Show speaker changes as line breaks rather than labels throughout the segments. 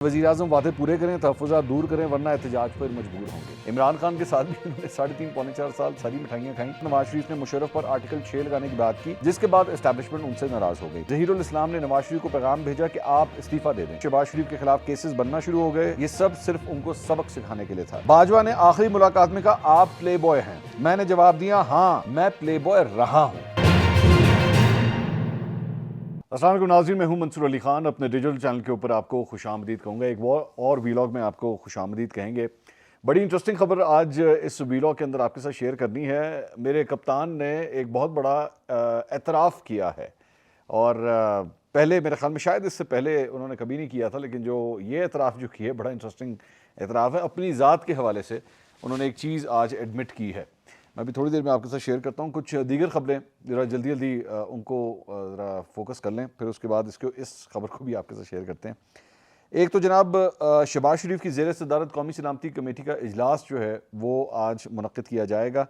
वज़ीर-ए-आज़म वादे पूरे करें, तहफ़्फ़ुज़ात दूर करें, वरना एहतजाज पर मजबूर होंगे। इमरान खान के साथ भी उन्होंने 3.5 पौने 4 साल सारी मिठाइयाँ खाई। नवाज शरीफ ने मुशर्रफ पर आर्टिकल 6 लगाने की बात की, जिसके बाद एस्टैब्लिशमेंट उनसे नाराज हो गई। ज़हीरुल इस्लाम ने नवाज शरीफ को पैगाम भेजा कि आप इस्तीफा दे दें। शहबाज शरीफ के खिलाफ केसेस बनना शुरू हो गए। ये सब सिर्फ उनको सबक सिखाने के लिए था। बाजवा ने आखिरी मुलाकात में कहा, आप प्ले बॉय हैं। मैंने जवाब दिया, हाँ मैं प्ले बॉय रहा हूँ। अस्सलाम वालेकुम नाज़रीन, मैं हूं मंसूर अली खान। अपने डिजिटल चैनल के ऊपर आपको खुशामदीद कहूँगा। एक और वीलॉग में आपको खुशामदीद कहेंगे। बड़ी इंटरेस्टिंग खबर आज इस वीलॉग के अंदर आपके साथ शेयर करनी है। मेरे कप्तान ने एक बहुत बड़ा एतराफ़ किया है और पहले मेरे ख्याल में शायद इससे पहले उन्होंने कभी नहीं किया था, लेकिन जो ये एतराफ़ जो की है बड़ा इंटरेस्टिंग एतराफ़ है। अपनी ज़ात के हवाले से उन्होंने एक चीज़ आज एडमिट की है। मैं भी थोड़ी देर में आपके साथ शेयर करता हूँ कुछ दीगर खबरें, ज़रा जल्दी जल्दी उनको ज़रा फोकस कर लें, फिर उसके बाद इस खबर को भी आपके साथ शेयर करते हैं। एक तो जनाब शहबाज शरीफ की ज़ेर सदारत कौमी सलामती कमेटी का इजलास जो है वो आज मुनक्किद किया जाएगा।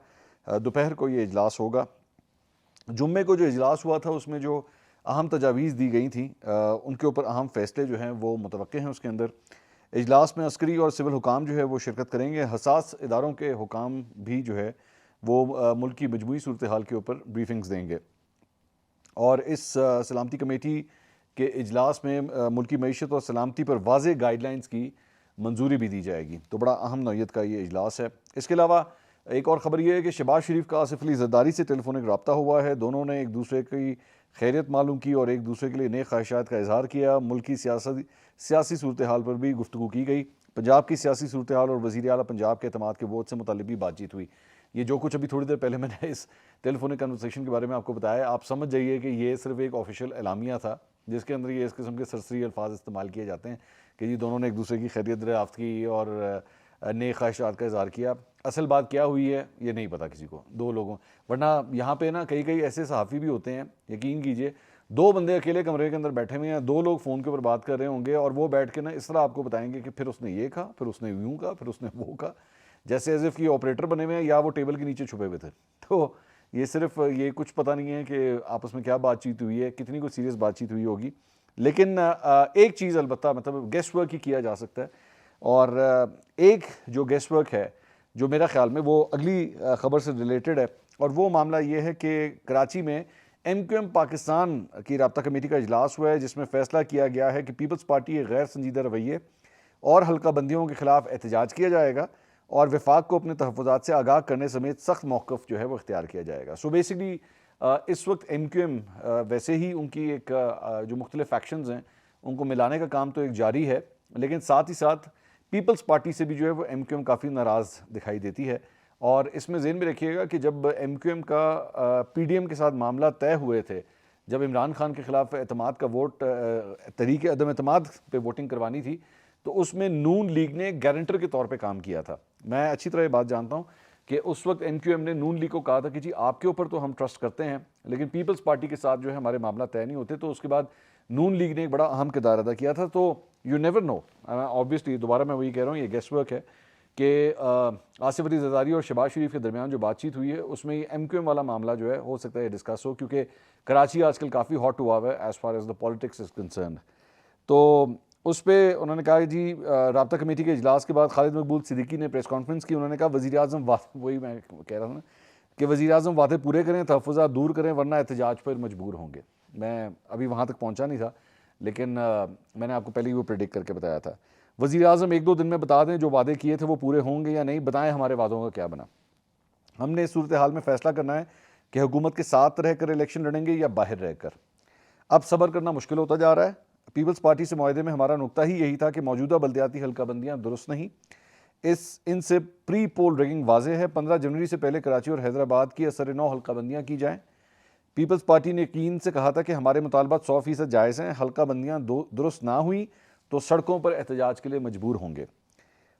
दोपहर को ये इजलास होगा। जुम्मे को जो इजलास हुआ था उसमें जो अहम तजावीज़ दी गई थी उनके ऊपर अहम फ़ैसले जो हैं वो मुतवक्के हैं। उसके अंदर इजलास में अस्करी और सिविल हुकाम जो है वो शिरकत करेंगे। हसास इदारों के हुकाम भी जो है वो मुल्क की मजमूई सूरत हाल के ऊपर ब्रीफिंग्स देंगे और इस सलामती कमेटी के इजलास में मुल्की मईशत और सलामती पर वाज़ेह गाइडलाइंस की मंजूरी भी दी जाएगी। तो बड़ा अहम नौइयत का ये इजलास है। इसके अलावा एक और ख़बर यह है कि शहबाज शरीफ का आसिफ अली ज़रदारी से टेलीफोनिक रब्ता हुआ है। दोनों ने एक दूसरे की खैरियत मालूम की और एक दूसरे के लिए नेक ख्वाहिशात का इजहार किया। मुल्क की सियासी सूरत हाल पर भी गुफ्तगू की गई। पंजाब की सियासी सूरत हाल और वज़ीर आला पंजाब के एतमाद के वोट से मुताल्लिक़ भी बातचीत हुई। ये जो कुछ अभी थोड़ी देर पहले मैंने इस टेलीफोनिक कन्वर्सेशन के बारे में आपको बताया, आप समझ जाइए कि ये सिर्फ एक ऑफिशियल एलामिया था जिसके अंदर ये इस किस्म के सरसरी अल्फाज इस्तेमाल किए जाते हैं कि जी दोनों ने एक दूसरे की खैरियत दरियाफ्त की और नेक ख्वाहिशात का इजहार किया। असल बात क्या हुई है ये नहीं पता किसी को, दो लोगों, वरना यहाँ पे ना कई कई ऐसे सहाफ़ी भी होते हैं, यकीन कीजिए, दो बंदे अकेले कमरे के अंदर बैठे हुए हैं, दो लोग फ़ोन के ऊपर बात कर रहे होंगे और वो बैठ के ना इस तरह आपको बताएंगे कि फिर उसने ये कहा, फिर उसने यूँ कहा, फिर उसने वो कहा, जैसे एज इफ़ ये ऑपरेटर बने हुए हैं या वो टेबल के नीचे छुपे हुए थे। तो ये सिर्फ ये कुछ पता नहीं है कि आपस में क्या बातचीत हुई है, कितनी कोई सीरियस बातचीत हुई होगी, लेकिन एक चीज़ अलबत्ता मतलब गेस्ट वर्क ही किया जा सकता है। और एक जो गेस्ट वर्क है जो मेरा ख्याल में वो अगली ख़बर से रिलेटेड है और वो मामला ये है कि कराची में MQM पाकिस्तान की राब्ता कमेटी का इजलास हुआ है जिसमें फ़ैसला किया गया है कि पीपल्स पार्टी के गैर संजीदा रवैये और हल्का बंदियों के खिलाफ एहतजाज किया जाएगा और वफाक को अपने तहफ़्फ़ुज़ात से आगाह करने समेत सख्त मौक़िफ़ जो है वो इख्तियार किया जाएगा। सो बेसिकली इस वक्त MQM वैसे ही उनकी एक जो मुख्तलिफ़ फैक्शंस हैं उनको मिलाने का काम तो एक जारी है, लेकिन साथ ही साथ पीपल्स पार्टी से भी जो है वो MQM काफ़ी नाराज़ दिखाई देती है। और इसमें ज़हन में रखिएगा कि जब MQM का PDM के साथ मामला तय हुए थे, जब इमरान खान के ख़िलाफ़ एतमाद का वोट तहरीक अदम एतमाद पे वोटिंग करवानी थी, तो उसमें नून लीग ने गारंटर के तौर पे काम किया था। मैं अच्छी तरह ये बात जानता हूँ कि उस वक्त MQM ने नून लीग को कहा था कि जी आपके ऊपर तो हम ट्रस्ट करते हैं, लेकिन पीपल्स पार्टी के साथ जो है हमारे मामला तय नहीं होते। तो उसके बाद नून लीग ने एक बड़ा अहम किरदार अदा किया था। तो यू नेवर नो, ऑब्वियसली दोबारा मैं वही कह रहा हूँ, ये गेस्ट वर्क है कि आसिफ अली ज़रदारी और शहबाज शरीफ के दरमियान जो बातचीत हुई है उसमें ये MQM वाला मामला जो है हो सकता है डिस्कस हो, क्योंकि कराची आजकल काफ़ी हॉट हुआ हुआ है as far as the politics is concern. तो उस पर उन्होंने कहा जी राब्ता कमेटी के इजलास के बाद खालिद मकबूल सिद्दीकी ने प्रेस कॉन्फ्रेंस की। उन्होंने कहा वज़ीर-ए-आज़म वही मैं कह रहा हूँ ना कि वज़ीर-ए-आज़म वादे पूरे करें, तहफ़्फ़ुज़ात दूर करें, वरना एहतजाज पर मजबूर होंगे। मैं अभी वहाँ तक पहुँचा नहीं था, लेकिन मैंने आपको पहले ही वो प्रेडिक्ट करके बताया था। वज़ीर-ए-आज़म 1-2 दिन में बता दें जो वादे किए थे वो पूरे होंगे या नहीं, बताएं हमारे वादों का क्या बना। हमने इस सूरत हाल में फ़ैसला करना है कि हुकूमत के साथ रहकर इलेक्शन लड़ेंगे या बाहर रहकर। अब सब्र करना मुश्किल होता जा रहा है। पीपल्स पार्टी से मुआहदे में हमारा नुक्ता ही यही था कि मौजूदा बल्दियाती हल्काबंदियाँ दुरुस्त नहीं, इनसे प्री पोल रिगिंग वाज़ेह है। 15 जनवरी से पहले कराची और हैदराबाद की असर नौ हल्काबंदियाँ की जाएँ। पीपल्स पार्टी ने यकीन से कहा था कि हमारे मुतालबात 100% जायज़ हैं, हल्काबंदियाँ दुरुस्त ना हुई तो सड़कों पर एहतजाज के लिए मजबूर होंगे।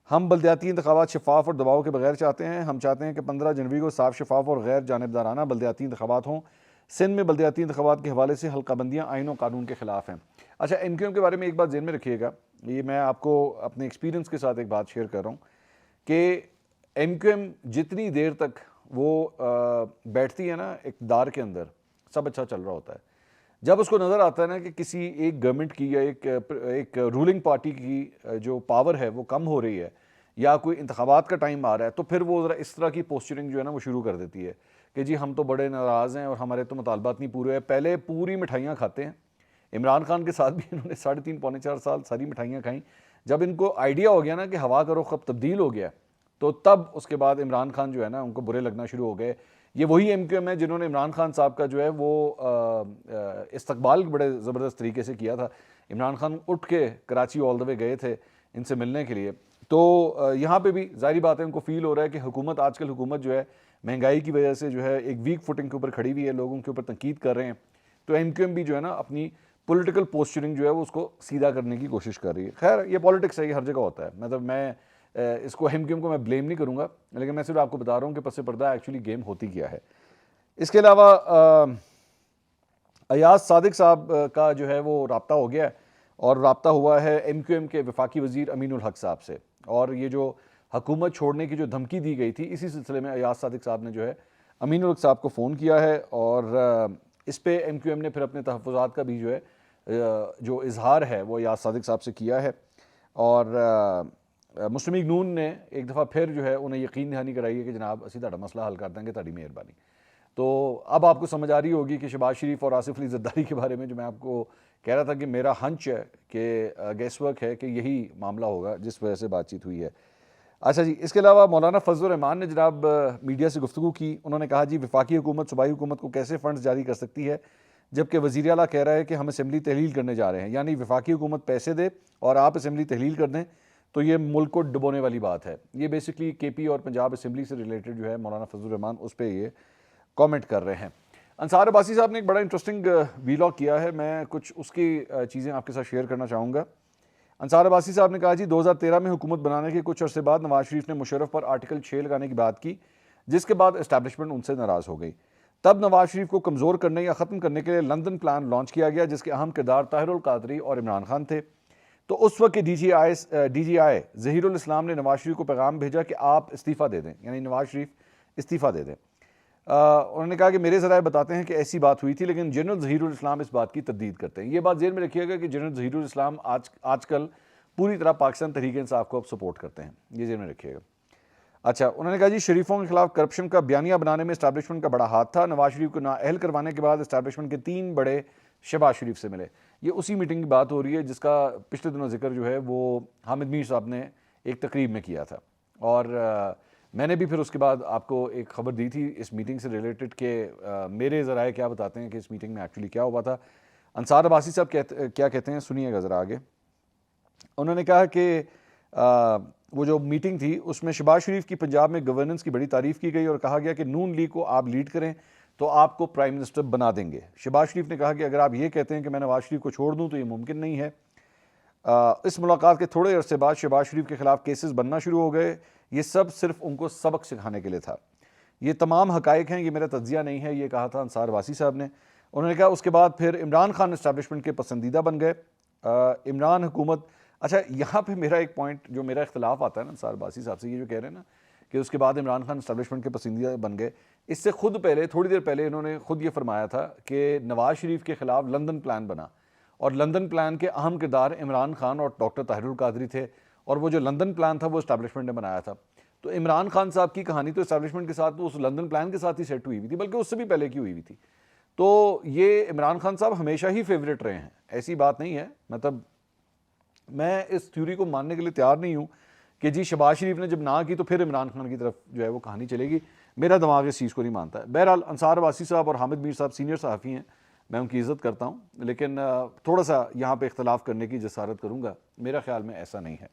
हम बल्दियाती इंतखाबात शफाफ और दबाव के बगैर चाहते हैं। हम चाहते हैं कि 15 जनवरी को साफ शफाफ और गैर जानिबदाराना बल्दियाती इंतखाबात हों। सिंध में बल्दियाती इंतखाबात के हवाले से हल्काबंदियाँ आइन और कानून के खिलाफ हैं। अच्छा, MQM के बारे में एक बात ज़हन में रखिएगा, ये मैं आपको अपने एक्सपीरियंस के साथ एक बात शेयर कर रहा हूँ कि MQM जितनी देर तक वो बैठती है ना इक़्तिदार के अंदर, सब अच्छा चल रहा होता है। जब उसको नज़र आता है ना कि किसी एक गवर्नमेंट की या एक रूलिंग पार्टी की जो पावर है वो कम हो रही है या कोई इंतखाबात का टाइम आ रहा है, तो फिर वो ज़रा इस तरह की पोस्चरिंग जो है ना वो शुरू कर देती है कि जी हम तो बड़े नाराज़ हैं और हमारे तो मुतालबात नहीं पूरे हैं। पहले पूरी मिठाइयाँ खाते हैं। इमरान खान के साथ भी इन्होंने 3.5 पौने 4 साल सारी मिठाइयाँ खाई। जब इनको आइडिया हो गया ना कि हवा का रुख अब तब्दील हो गया, तो तब उसके बाद इमरान खान जो है ना उनको बुरे लगना शुरू हो गए। ये वही MQM है जिन्होंने इमरान खान साहब का जो है वो इस्तकबाल बड़े ज़बरदस्त तरीके से किया था। इमरान खान उठ के कराची ऑल द वे गए थे इनसे मिलने के लिए। तो यहाँ पे भी ज़ाहिर बात है उनको फील हो रहा है कि हुकूमत, आजकल हुकूमत जो है महंगाई की वजह से जो है एक वीक फुटिंग के ऊपर खड़ी हुई है, लोगों के ऊपर तनकीद कर रहे हैं। तो MQM भी जो है ना अपनी पॉलिटिकल पोस्चरिंग जो है वो उसको सीधा करने की कोशिश कर रही है। खैर ये पॉलिटिक्स है, ये हर जगह होता है। मतलब मैं इसको MQM को मैं ब्लेम नहीं करूँगा, लेकिन मैं सिर्फ आपको बता रहा हूँ कि पस पर्दा एक्चुअली गेम होती क्या है। इसके अलावा अयाज सादिक साहब का जो है वो राब्ता हो गया है और राब्ता हुआ है MQM के वफाकी वज़ीर अमीनुल हक साहब से। और ये जो हुकूमत छोड़ने की जो धमकी दी गई थी, इसी सिलसिले में अयाज सादिक साहब ने जो है अमीनुल हक साहब को फ़ोन किया है और इस पे MQM ने फिर अपने तहफ़्फ़ुज़ात का भी जो है जो इजहार है वो अयाज सादिक साहब से किया है। और मुस्लिम लीग नून ने एक दफ़ा फिर जो है उन्हें यकीन दहानी कराई है कि जनाब असी तुहाडा मसला हल कर देंगे, तुहाडी मेहरबानी। तो अब आपको समझ आ रही होगी कि शहबाज शरीफ और आसिफ अली ज़रदारी के बारे में जो मैं आपको कह रहा था कि मेरा हंच है कि गेस वर्क है कि यही मामला होगा जिस वजह से बातचीत हुई है। अच्छा जी, इसके अलावा मौलाना फजल रहमान ने जनाब मीडिया से गुफ्तगू की। उन्होंने कहा जी वफाकी हुकूमत सूबाई हुकूमत को कैसे फ़ंड्स जारी कर सकती है जबकि वज़ीर आला कह रहा है कि हम असम्बली तहलील करने जा रहे हैं, यानी वफाकी हुकूमत पैसे दे और आप असम्बली तहलील कर दें तो ये मुल्क को डुबोने वाली बात है। ये बेसिकली KP और पंजाब असम्बली से रिलेटेड जो है मौलाना फजल रहमान उस पर ये कमेंट कर रहे हैं। अंसार अब्बासी साहब ने एक बड़ा इंटरेस्टिंग वीलॉग किया है, मैं कुछ उसकी चीज़ें आपके साथ शेयर करना चाहूँगा। अंसार अब्बासी साहब ने कहा जी 2013 में हुकूमत बनाने के कुछ अरसे बाद नवाज शरीफ ने मुशर्रफ पर आर्टिकल 6 लगाने की बात की, जिसके बाद इस्टेब्लिशमेंट उनसे नाराज़ हो गई। तब नवाज शरीफ को कमज़ोर करने या ख़त्म करने के लिए लंदन प्लान लॉन्च किया गया, जिसके अहम किरदार ताहिरुल कादरी और इमरान खान थे। तो उस वक्त के DGI ज़हीरुल इस्लाम ने नवाज शरीफ को पैगाम भेजा कि आप इस्तीफ़ा दे दें, यानी नवाज शरीफ इस्तीफ़ा दे दें। उन्होंने कहा कि मेरे ज़राए बताते हैं कि ऐसी बात हुई थी, लेकिन जनरल ज़हीरुल इस्लाम इस बात की तस्दीद करते हैं। ये बात ज़हन में रखिएगा कि जनरल ज़हीरुल इस्लाम आजकल पूरी तरह पाकिस्तान तहरीक इंसाफ को अब सपोर्ट करते हैं, ये ज़हन में रखिएगा। अच्छा, उन्होंने कहा जी शरीफों के खिलाफ करप्शन का बयानिया बनाने में इस्टेब्लिशमेंट का बड़ा हाथ था। नवाज शरीफ को नाअहल करवाने के बाद इस्टेब्लिशमेंट के 3 बड़े शहबाज शरीफ से मिले। ये उसी मीटिंग की बात हो रही है जिसका पिछले दिनों जिक्र जो है वो हामिद मीर साहब ने एक तकरीब में किया था। और मैंने भी फिर उसके बाद आपको एक खबर दी थी इस मीटिंग से रिलेटेड कि मेरे ज़राए क्या बताते हैं कि इस मीटिंग में एक्चुअली क्या हुआ था। अंसार अब्बासी साहब क्या कहते हैं, सुनिएगा ज़रा आगे। उन्होंने कहा कि वो जो मीटिंग थी उसमें शहबाज शरीफ की पंजाब में गवर्नेंस की बड़ी तारीफ़ की गई और कहा गया कि नून लीग को आप लीड करें तो आपको प्राइम मिनिस्टर बना देंगे। शहबाज शरीफ ने कहा कि अगर आप ये कहते हैं कि मैं नवाज शरीफ को छोड़ दूं तो ये मुमकिन नहीं है। इस मुलाकात के थोड़े अरसे बाद शहबाज शरीफ के खिलाफ केसेस बनना शुरू हो गए। ये सब सिर्फ उनको सबक सिखाने के लिए था। ये तमाम हकाइक हैं, ये मेरा तज्जिया नहीं है, ये कहा था अंसार अब्बासी साहब ने। उन्होंने कहा उसके बाद फिर इमरान खान इस्टेब्लिशमेंट के पसंदीदा बन गए। इमरान हुकूमत, अच्छा यहाँ पे मेरा एक पॉइंट जो मेरा इख्तलाफ आता है ना अंसार अब्बासी साहब से, ये जो कह रहे हैं ना कि उसके बाद इमरान खान इस्टेब्लिशमेंट के पसंदीदा बन गए, इससे खुद पहले थोड़ी देर पहले इन्होंने खुद ये फरमाया था कि नवाज शरीफ के खिलाफ लंदन प्लान बना और लंदन प्लान के अहम किरदार इमरान खान और डॉक्टर ताहिरुल कादरी थे और वो जो लंदन प्लान था वो इस्टेब्लिशमेंट ने बनाया था। तो इमरान खान साहब की कहानी तो इस्टेब्लिशमेंट के साथ, तो उस लंदन प्लान के साथ ही सेट हुई हुई थी, बल्कि उससे भी पहले की हुई हुई थी। तो ये इमरान खान साहब हमेशा ही फेवरेट रहे हैं, ऐसी बात नहीं है। मतलब मैं इस थ्योरी को मानने के लिए तैयार नहीं हूँ कि जी शहबाज शरीफ ने जब ना की तो फिर इमरान खान की तरफ जो है वो कहानी चलेगी। मेरा दिमाग इस चीज़ को नहीं मानता है। बहरहाल अंसार अब्बासी साहब और हामिद मीर साहब सीनियर सहाफ़ी हैं, मैं उनकी इज़्ज़त करता हूँ, लेकिन थोड़ा सा यहाँ पे इख्तलाफ करने की जसारत करूँगा, मेरा ख्याल में ऐसा नहीं है।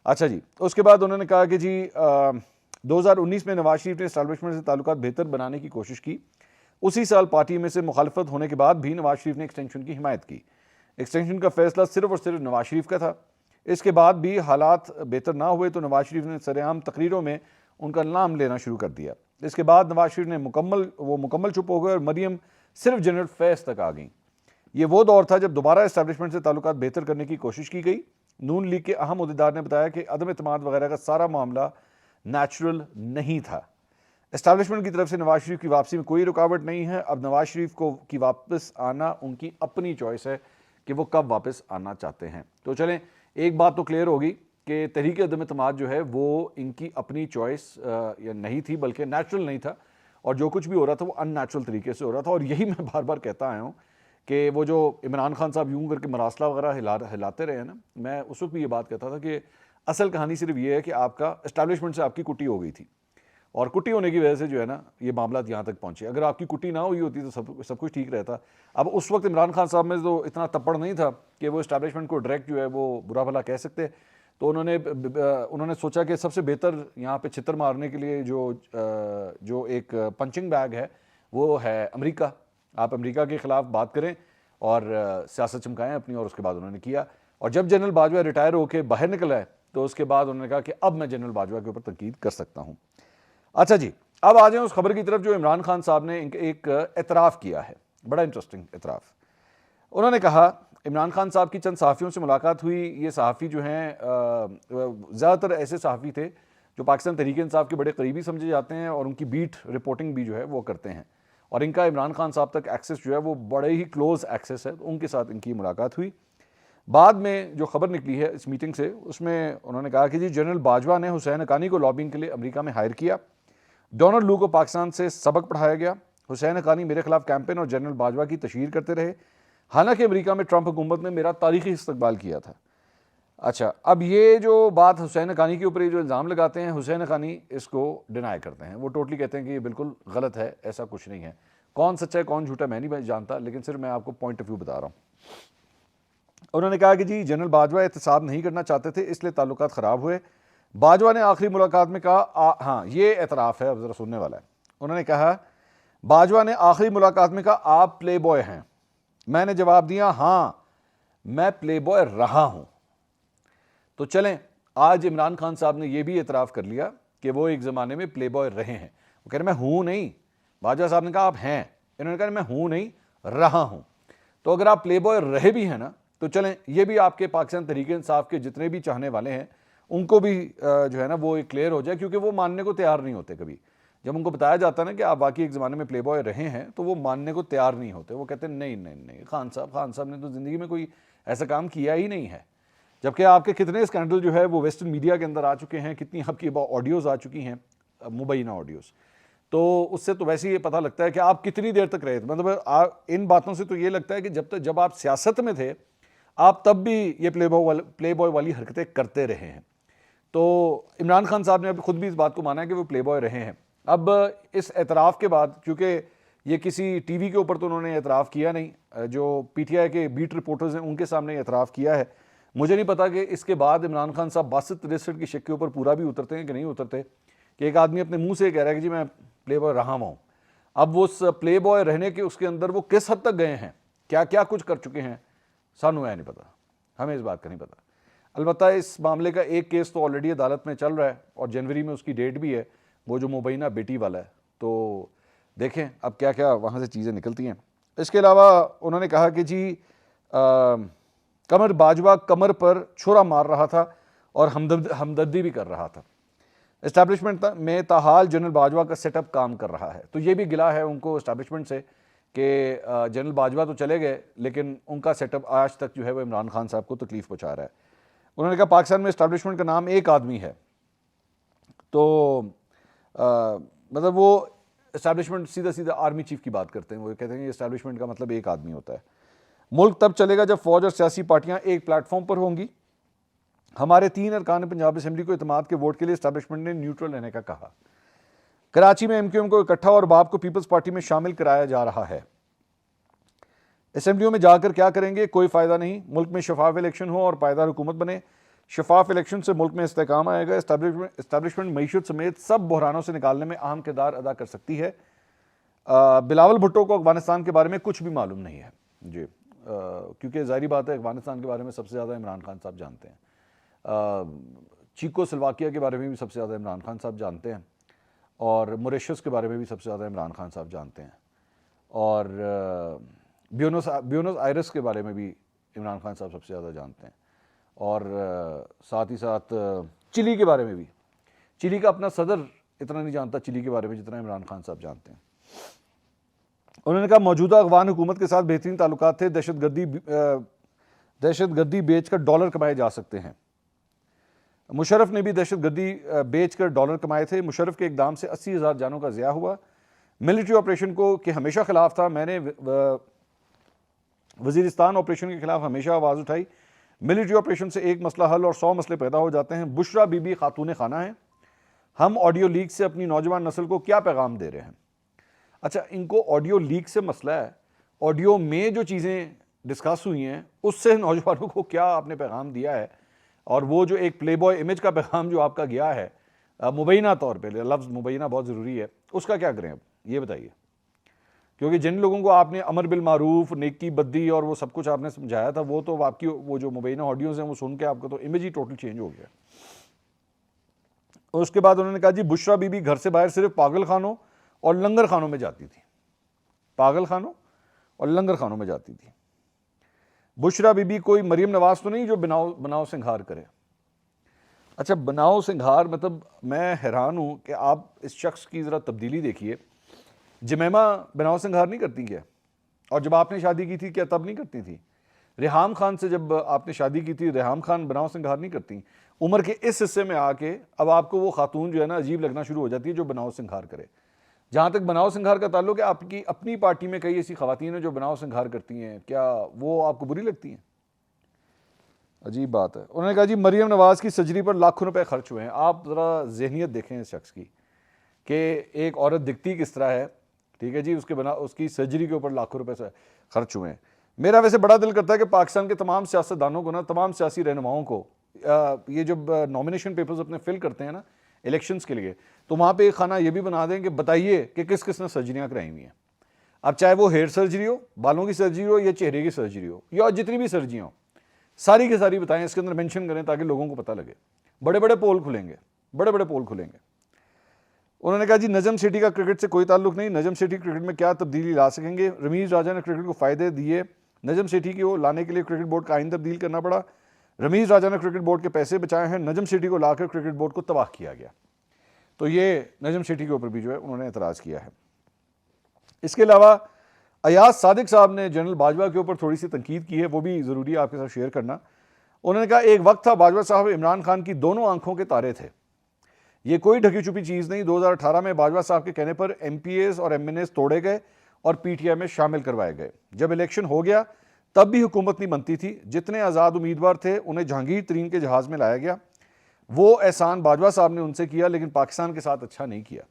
अच्छा जी, उसके बाद उन्होंने कहा कि जी 2019 में नवाज शरीफ ने इस्टेब्लिशमेंट से ताल्लुकात बेहतर बनाने की कोशिश की। उसी साल पार्टी में से मुखालफत होने के बाद भी नवाज शरीफ ने एक्सटेंशन की हिमायत की। एक्सटेंशन का फैसला सिर्फ और सिर्फ नवाज शरीफ का था। इसके बाद भी हालात बेहतर ना हुए तो नवाज शरीफ ने सरेआम तकरीरों में उनका नाम लेना शुरू कर दिया। इसके बाद नवाज शरीफ ने मुकम्मल चुप हो गए और मरियम सिर्फ जनरल फैज़ तक आ गई। ये वो दौर था जब दोबारा इस्टेब्लिशमेंट से ताल्लुकात बेहतर करने की कोशिश की गई। नून लीग के अहम अहदेदार ने बताया कि अदम एतमाद वगैरह का सारा मामला नेचुरल नहीं था। एस्टैब्लिशमेंट की तरफ से नवाज शरीफ की वापसी में कोई रुकावट नहीं है। अब नवाज शरीफ को की वापस आना उनकी अपनी चॉइस है कि वो कब वापस आना चाहते हैं। तो चलें, एक बात तो क्लियर होगी कि तहरीक अदम एतमाद जो है वो इनकी अपनी चॉइस या नहीं थी, बल्कि नेचुरल नहीं था, और जो कुछ भी हो रहा था वो अननेचुरल तरीके से हो रहा था। और यही मैं बार बार कहता आया हूँ कि वो जो इमरान खान साहब यूं करके मरासला वगैरह हिलाते रहे हैं ना, मैं उस वक्त भी ये बात कहता था कि असल कहानी सिर्फ ये है कि आपका एस्टैब्लिशमेंट से आपकी कुटी हो गई थी, और कुटी होने की वजह से जो है ना ये मामला यहाँ तक पहुँचे। अगर आपकी कुटी ना हुई होती तो सब कुछ ठीक रहता। अब उस वक्त इमरान खान साहब में तो इतना तप्पड़ नहीं था कि वो एस्टैब्लिशमेंट को डायरेक्ट जो है वो बुरा भला कह सकते। तो उन्होंने सोचा कि सबसे बेहतर यहाँ पे छितर मारने के लिए जो एक पंचिंग बैग है वो है अमेरिका। आप अमेरिका के ख़िलाफ़ बात करें और सियासत चमकाएं अपनी, और उसके बाद उन्होंने किया। और जब जनरल बाजवा रिटायर होकर बाहर निकल आए तो उसके बाद उन्होंने कहा कि अब मैं जनरल बाजवा के ऊपर तनकीद कर सकता हूँ। अच्छा जी, अब आ जाए उस खबर की तरफ जो इमरान खान साहब ने एक एतराफ़ किया है, बड़ा इंटरेस्टिंग एतराफ़। उन्होंने कहा, इमरान खान साहब की चंद सहाफ़ियों से मुलाकात हुई। ये सहाफ़ी जो हैं ज़्यादातर ऐसे सहाफ़ी थे जो पाकिस्तान तहरीक इंसाफ के बड़े करीबी समझे जाते हैं और उनकी बीट रिपोर्टिंग भी जो है वो करते हैं, और इनका इमरान खान साहब तक एक्सेस जो है वो बड़े ही क्लोज़ एक्सेस है। तो उनके साथ इनकी मुलाकात हुई। बाद में जो खबर निकली है इस मीटिंग से, उसमें उन्होंने कहा कि जी जनरल बाजवा ने हुसैन हक़ानी को लॉबिंग के लिए अमेरिका में हायर किया। डोनाल्ड लू को पाकिस्तान से सबक पढ़ाया गया। हुसैन हक़ानी मेरे खिलाफ कैंपेन और जनरल बाजवा की तशहीर करते रहे। हालांकि अमेरिका में ट्रंप हुकूमत ने मेरा तारीखी इस्तकबाल किया था। अच्छा, अब ये जो बात हुसैन हक़ानी के ऊपर ये जो इल्ज़ाम लगाते हैं, हुसैन हक़ानी इसको डिनाई करते हैं। वो टोटली कहते हैं कि ये बिल्कुल गलत है, ऐसा कुछ नहीं है। कौन सच्चा है कौन झूठा मैं नहीं जानता, लेकिन सिर्फ मैं आपको पॉइंट ऑफ व्यू बता रहा हूँ। उन्होंने कहा कि जी जनरल बाजवा एहतसाब नहीं करना चाहते थे, इसलिए ताल्लुकात ख़राब हुए। बाजवा ने आखिरी मुलाकात में कहा, हाँ ये एतराफ़ है, अब ज़रा सुनने वाला है। उन्होंने कहा, बाजवा ने आखिरी मुलाकात में कहा आप प्ले बॉय हैं। मैंने जवाब दिया हाँ मैं प्ले बॉय रहा हूं। तो चलें, आज इमरान खान साहब ने यह भी एतराफ़ कर लिया कि वो एक ज़माने में प्ले बॉय रहे हैं। वो कह रहे मैं हूं नहीं, बाजवा साहब ने कहा आप हैं, इन्होंने कहा मैं हूं नहीं रहा हूं। तो अगर आप प्ले बॉय रहे भी हैं ना, तो चलें, ये भी आपके पाकिस्तान तहरीक इंसाफ के जितने भी चाहने वाले हैं उनको भी जो है ना वो एक क्लियर हो जाए, क्योंकि वो मानने को तैयार नहीं होते। कभी जब उनको बताया जाता है ना कि आप वाकई एक ज़माने में प्ले बॉय रहे हैं, तो वो मानने को तैयार नहीं होते। वो कहते हैं नहीं नहीं नहीं, खान साहब ने तो ज़िंदगी में कोई ऐसा काम किया ही नहीं है। जबकि आपके कितने स्कैंडल जो है वो वेस्टर्न मीडिया के अंदर आ चुके हैं, कितनी आपकी ऑडियोज़ आ चुकी हैं, मुबैना ऑडियोज़। तो उससे तो वैसे ही ये पता लगता है कि आप कितनी देर तक रहे थे। मतलब इन बातों से तो ये लगता है कि जब आप सियासत में थे आप तब भी ये प्ले बॉय वाली हरकतें करते रहे हैं। तो इमरान खान साहब ने अभी खुद भी इस बात को माना है कि वो प्ले बॉय रहे हैं। अब इस एतराफ़ के बाद, क्योंकि ये किसी टीवी के ऊपर तो उन्होंने एतराफ़ किया नहीं, जो पीटीआई के बीट रिपोर्टर्स हैं उनके सामने एतराफ़ किया है। मुझे नहीं पता कि इसके बाद इमरान खान साहब बासत तिरसठ की शिक के ऊपर पूरा भी उतरते हैं कि नहीं उतरते, कि एक आदमी अपने मुंह से कह रहा है कि जी मैं प्ले बॉय रहा हूँ। अब वो उस प्ले बॉय रहने के उसके अंदर वो किस हद तक गए हैं, क्या क्या कुछ कर चुके हैं, सानू है नहीं पता, हमें इस बात का नहीं पता। अलबत्ता इस मामले का एक केस तो ऑलरेडी अदालत में चल रहा है और जनवरी में उसकी डेट भी है, वो जो मुबैना बेटी वाला है। तो देखें अब क्या क्या वहाँ से चीज़ें निकलती हैं। इसके अलावा उन्होंने कहा कि जी कमर बाजवा कमर पर छुरा मार रहा था और हमदर्दी भी कर रहा था। इस्टेब्लिशमेंट में ताहाल जनरल बाजवा का सेटअप काम कर रहा है। तो ये भी गिला है उनको इस्टेब्लिशमेंट से कि जनरल बाजवा तो चले गए लेकिन उनका सेटअप आज तक जो है वो इमरान खान साहब को तकलीफ़ पहुँचा रहा है। उन्होंने कहा पाकिस्तान में इस्टेब्लिशमेंट का नाम एक आदमी है, तो मतलब वो इस्टेब्लिशमेंट सीधा सीधा आर्मी चीफ की बात करते हैं। वो कहते हैं कि इस्टेब्लिशमेंट का मतलब एक आदमी होता है। मुल्क तब चलेगा जब फौज और सियासी पार्टियां एक प्लेटफॉर्म पर होंगी। हमारे 3 अरकान पंजाब असेंबली को इत्तेमाद के वोट के लिए इस्टेब्लिशमेंट ने न्यूट्रल रहने का कहा। कराची में एमक्यूएम को इकट्ठा और बाप को पीपल्स पार्टी में शामिल कराया जा रहा है। असेंबलियों में जाकर क्या करेंगे, कोई फ़ायदा नहीं। मुल्क में शफाफ इलेक्शन हो और पायदार हुकूमत बने। शफाफ इलेक्शन से मुल्क में इस्तेकाम आएगा। इस्टेब्लिशमेंट मईशत समेत सब बहरानों से निकालने में अहम किरदार अदा कर सकती है। बिलावल भुट्टो को अफगानिस्तान के बारे में कुछ भी मालूम नहीं है जी, क्योंकि ज़ाहिर बात है अफगानिस्तान के बारे में सबसे ज़्यादा इमरान खान साहब जानते हैं। चीको स्लोवाकिया के बारे में भी सबसे ज़्यादा इमरान खान साहब जानते हैं, और मॉरिशस के बारे में भी सबसे ज़्यादा इमरान खान साहब जानते हैं, और ब्यूनस आयरस के बारे में भी इमरान खान साहब सबसे ज़्यादा जानते हैं, और साथ ही साथ चिली के बारे में भी। चिली का अपना सदर इतना नहीं जानता चिली के बारे में जितना इमरान खान साहब जानते हैं। उन्होंने कहा मौजूदा अफगान हुकूमत के साथ बेहतरीन ताल्लुकात थे, दहशतगर्दी बेचकर डॉलर कमाए जा सकते हैं। मुशर्रफ ने भी दहशतगर्दी बेचकर डॉलर कमाए थे। मुशर्रफ के इकदाम से 80,000 जानों का ज़िया हुआ। मिलिट्री ऑपरेशन को के हमेशा खिलाफ था, मैंने वजीरिस्तान ऑपरेशन के खिलाफ हमेशा आवाज़ उठाई। मिलिट्री ऑपरेशन से एक मसला हल और 100 मसले पैदा हो जाते हैं। बुशरा बीबी खातून खाना है। हम ऑडियो लीक से अपनी नौजवान नस्ल को क्या पैगाम दे रहे हैं? अच्छा, इनको ऑडियो लीक से मसला है, ऑडियो में जो चीज़ें डिस्कस हुई हैं उससे नौजवानों को क्या आपने पैगाम दिया है? और वो जो एक प्ले बॉय इमेज का पैगाम जो आपका गया है मुबैना तौर पे, लफ्ज़ मुबैना बहुत ज़रूरी है, उसका क्या करें अब ये बताइए। क्योंकि जिन लोगों को आपने अमर बिल मारूफ, नेकी बद्दी और वो सब कुछ आपने समझाया था, वो तो आपकी वो जो मुबैना ऑडियोज़ हैं वो सुन के आपका तो इमेज ही टोटल चेंज हो गया। और उसके बाद उन्होंने कहा जी बुशरा बीबी घर से बाहर सिर्फ पागल खानों और लंगर खानों में जाती थी। पागल खानों और लंगर खानों में जाती थी। बुशरा बीबी कोई मरियम नवाज तो नहीं जो बनाओ सिंगार करे। अच्छा, बनाओ सिंगार मतलब मैं हैरान हूं कि आप इस शख्स की ज़रा तब्दीली देखिए। जमैमा बनाओ सिंगार नहीं करती क्या? और जब आपने शादी की थी क्या तब नहीं करती थी? रेहाम खान से जब आपने शादी की थी, रेहाम खान बनाओ सिंगार नहीं करती। उम्र के इस हिस्से में आके अब आपको वो खातून जो है ना अजीब लगना शुरू हो जाती है जो बनाओ सिंगार करे। जहाँ तक बनाओ सिंगार का ताल्लुक है, आपकी अपनी पार्टी में कई ऐसी खवातीन हैं जो बनाओ सिंगार करती हैं, क्या वो आपको बुरी लगती हैं? अजीब बात है। उन्होंने कहा जी मरियम नवाज़ की सर्जरी पर लाखों रुपए खर्च हुए हैं। आप ज़रा जहनीत देखें इस शख्स की कि एक औरत दिखती किस तरह है, ठीक है जी, उसकी सर्जरी के ऊपर लाखों रुपए से खर्च हुए हैं। मेरा वैसे बड़ा दिल करता है कि पाकिस्तान के तमाम सियासतदानों को ना, तमाम सियासी रहनुमाओं को ये जब नॉमिनेशन पेपर्स अपने फिल करते हैं ना इलेक्शंस के लिए, तो वहाँ पे एक खाना ये भी बना दें कि बताइए कि किस किस ने सर्जरियाँ कराई हुई हैं। अब चाहे वो हेयर सर्जरी हो, बालों की सर्जरी हो या चेहरे की सर्जरी हो या जितनी भी सर्जरियाँ हो, सारी की सारी बताएं, इसके अंदर मेंशन करें ताकि लोगों को पता लगे। बड़े बड़े पोल खुलेंगे, बड़े बड़े पोल खुलेंगे। उन्होंने कहा जी नजम सेठी का क्रिकेट से कोई ताल्लुक नहीं, नजम सेठी क्रिकेट में क्या तब्दीली ला सकेंगे? रमीज राजा ने क्रिकेट को फ़ायदे दिए, नजम सेठी को लाने के लिए क्रिकेट बोर्ड का आइन तब्दील करना पड़ा। रमीज राजा ने क्रिकेट बोर्ड के पैसे बचाए हैं, नजम सेठी को लाकर क्रिकेट बोर्ड को तबाह किया गया। तो ये नजम सेठी के ऊपर भी जो है उन्होंने एतराज़ किया है। इसके अलावा अयाज सादिक साहब ने जनरल बाजवा के ऊपर थोड़ी सी तनकीद की है, वो भी ज़रूरी है आपके साथ शेयर करना। उन्होंने कहा एक वक्त था बाजवा साहब इमरान खान की दोनों आंखों के तारे थे। ये कोई ढकी छुपी चीज़ नहीं। 2018 में बाजवा साहब के कहने पर MPAs और MNAs तोड़े गए और PTI में शामिल करवाए गए। जब इलेक्शन हो गया तब भी हुकूमत नहीं बनती थी। जितने आज़ाद उम्मीदवार थे उन्हें जहांगीर तरीन के जहाज़ में लाया गया। वो एहसान बाजवा साहब ने उनसे किया, लेकिन पाकिस्तान के साथ अच्छा नहीं किया।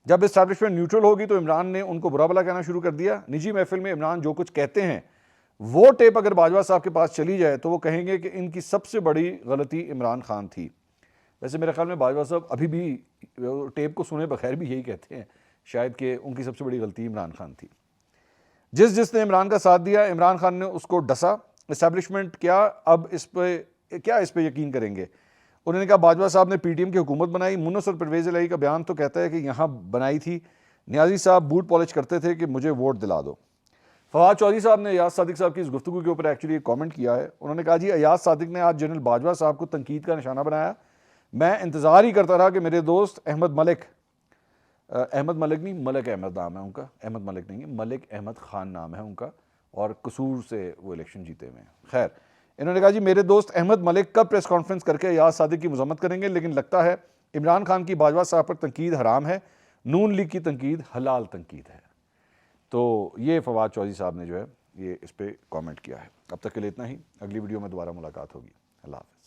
जब इस्टेब्लिशमेंट न्यूट्रल होगी तो इमरान ने उनको बुरा भला कहना शुरू कर दिया। निजी महफिल में इमरान जो कुछ कहते हैं वो टेप अगर बाजवा साहब के पास चली जाए तो वो कहेंगे कि इनकी सबसे बड़ी गलती इमरान खान थी। वैसे मेरे ख्याल में बाजवा साहब अभी भी टेप को सुने बगैर भी यही कहते हैं शायद कि उनकी सबसे बड़ी गलती इमरान खान थी। जिसने इमरान का साथ दिया, इमरान खान ने उसको डसा। इस्टेब्लिशमेंट क्या अब इस पे यकीन करेंगे? उन्होंने कहा बाजवा साहब ने PTM की हुकूमत बनाई। मुन्नस और परवेज़ इलाही का बयान तो कहता है कि यहाँ बनाई थी। नियाजी साहब बूट पॉलिश करते थे कि मुझे वोट दिला दो। फवाद चौधरी साहब ने अयाज सादिक साहब की इस गुफ्तगू के ऊपर एक्चुअली एक कॉमेंट किया है। उन्होंने कहा जी अयाज सादिक ने आज जनरल बाजवा साहब को तनकीद का निशाना बनाया। मैं इंतज़ार ही करता रहा कि मेरे दोस्त अहमद मलिक नहीं, मलिक अहमद नाम है उनका, अहमद मलिक नहीं है, मलिक अहमद खान नाम है उनका, और कसूर से वो इलेक्शन जीते हुए हैं। खैर, इन्होंने कहा जी मेरे दोस्त अहमद मलिक कब प्रेस कॉन्फ्रेंस करके अयाज सादिक की मजम्मत करेंगे? लेकिन लगता है इमरान खान की बाजवा साहब पर तनकीद हराम है, नून लीग की तनकीद हलाल तनकीद है। तो ये फवाद चौधरी साहब ने जो है ये इस पर कॉमेंट किया है। अब तक के लिए इतना ही। अगली वीडियो में दोबारा मुलाकात होगी। अल्लाह हाफ़िज़।